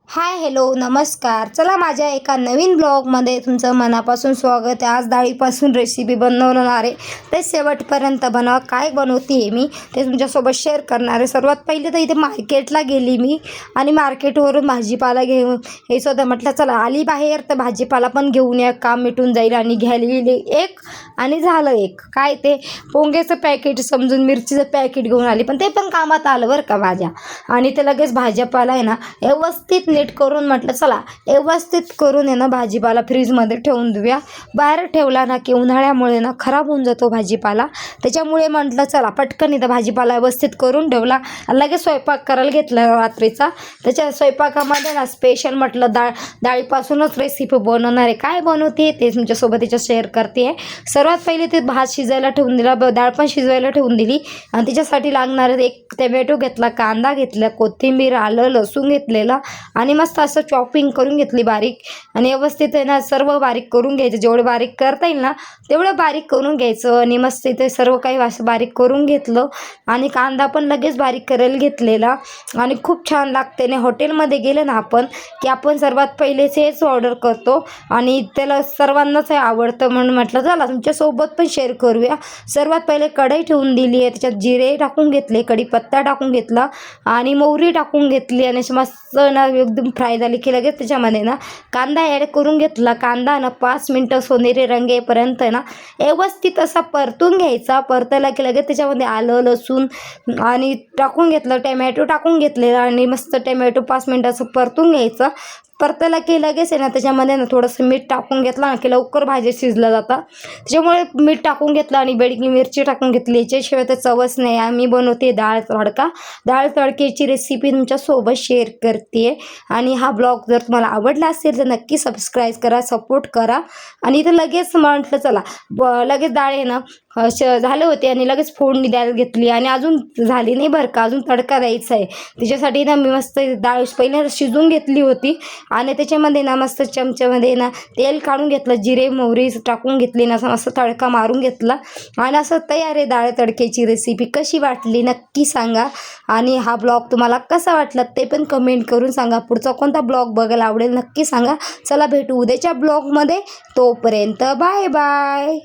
Hi hello नमस्कार. चला माझ्या एका नवीन ब्लॉगमध्ये तुमचं मनापासून स्वागत आहे. आज डाळीपासून रेसिपी बनवणार आहे, ते शेवटपर्यंत बनवा. काय बनवते आहे मी ते तुमच्यासोबत शेअर करणार आहे. सर्वात पहिले तर इथे मार्केटला गेली मी आणि मार्केटवरून भाजीपाला घेऊन हे सुद्धा म्हटलं चला आली बाहेर तर भाजीपाला पण घेऊन या, काम मिटून जाईल. आणि घ्यायला गेली एक आणि झालं एक. काय ते पोंग्याचं पॅकेट समजून मिरचीचं पॅकेट घेऊन आली, पण ते पण कामात आलं बरं का माझ्या. आणि ते लगेच भाजीपाला आहे ना व्यवस्थित नीट करून म्हटलं चला व्यवस्थित करून आहे ना भाजीपाला फ्रीजमध्ये ठेवून देऊया. बाहेर ठेवला ना की उन्हाळ्यामुळे ना खराब होऊन जातो भाजीपाला. त्याच्यामुळे म्हटलं चला पटकन इथं भाजीपाला व्यवस्थित करून ठेवला. लगेच स्वयंपाक करायला घेतला रात्रीचा. त्याच्या स्वयंपाकामध्ये ना स्पेशल म्हटलं डाळीपासूनच रेसिपी बनवणार आहे. काय बनवते ते तुमच्यासोबत त्याच्यात शेअर करते आहे. सर्वात पहिले ते भात शिजायला ठेवून दिला, डाळ पण शिजवायला ठेवून दिली. आणि त्याच्यासाठी लागणार एक टोमॅटो घेतला, कांदा घेतला, कोथिंबीर, आलं, लसूण घेतलेलं आणि मस्त असं चॉपिंग करून घेतली बारीक. आणि व्यवस्थित आहे ना सर्व बारीक करून घ्यायचं. जेवढं बारीक करता येईल ना तेवढं बारीक करून घ्यायचं. आणि मस्त इथे सर्व काही असं बारीक करून घेतलं. आणि कांदा पण लगेच बारीक करायला घेतलेला. आणि खूप छान लागते. आणि हॉटेलमध्ये गेले ना आपण की आपण सर्वात पहिले हेच ऑर्डर करतो आणि त्याला सर्वांनाच आवडतं, म्हणून म्हटलं चला तुमच्यासोबत पण शेअर करूया. सर्वात पहिले कढई ठेवून दिली आहे, त्याच्यात जिरे टाकून घेतले, कढीपत्ता टाकून घेतला आणि मोहरी टाकून घेतली. आणि मस्त ना एकदम फ्राय झाली की लगेच त्याच्यामध्ये ना कांदा ॲड करून घेतला. कांदा ना 5 मिनटं सोनेरी रंग येईपर्यंत ना व्यवस्थित असा परतून घ्यायचा. परतायला की लगेच त्याच्यामध्ये आलं, लसूण आणि टाकून घेतलं, टोमॅटो टाकून घेतलेला आणि मस्त टोमॅटो 5 मिनटं असं परतून घ्यायचं. परतायला की लगेच आहे ना त्याच्यामध्ये ना थोडंसं मीठ टाकून घेतलं ना की लवकर भाजी शिजलं जातं. त्याच्यामुळे मीठ टाकून घेतलं आणि बेडगी मिरची टाकून घेतली. याच्याशिवाय तर चवच नाही. आम्ही बनवते डाळ तडक्याची रेसिपी तुमच्यासोबत शेअर करते. आणि हा ब्लॉग जर तुम्हाला आवडला असेल तर नक्की सबस्क्राईब करा, सपोर्ट करा. आणि इथं लगेच म्हटलं चला लगेच डाळ आहे ना झाले होते आणि लगेच फोडणी द्यायला घेतली. आणि अजून झाली नाही बरं का, अजून तडका द्यायचा आहे. त्याच्यासाठी ना मी मस्त डाळ पहिले शिजून घेतली होती आणि त्याच्यामध्ये ना मस्त चमच्यामध्ये ना तेल काढून घेतलं, जिरे मोहरी टाकून घेतली ना मस्त तडका मारून घेतला. आणि असं तयार आहे डाळ तडक्याची रेसिपी. कशी वाटली नक्की सांगा. आणि हा ब्लॉग तुम्हाला कसा वाटला ते पण कमेंट करून सांगा. पुढचा कोणता ब्लॉग बघायला आवडेल नक्की सांगा. चला भेटू उद्याच्या ब्लॉगमध्ये. तोपर्यंत बाय बाय.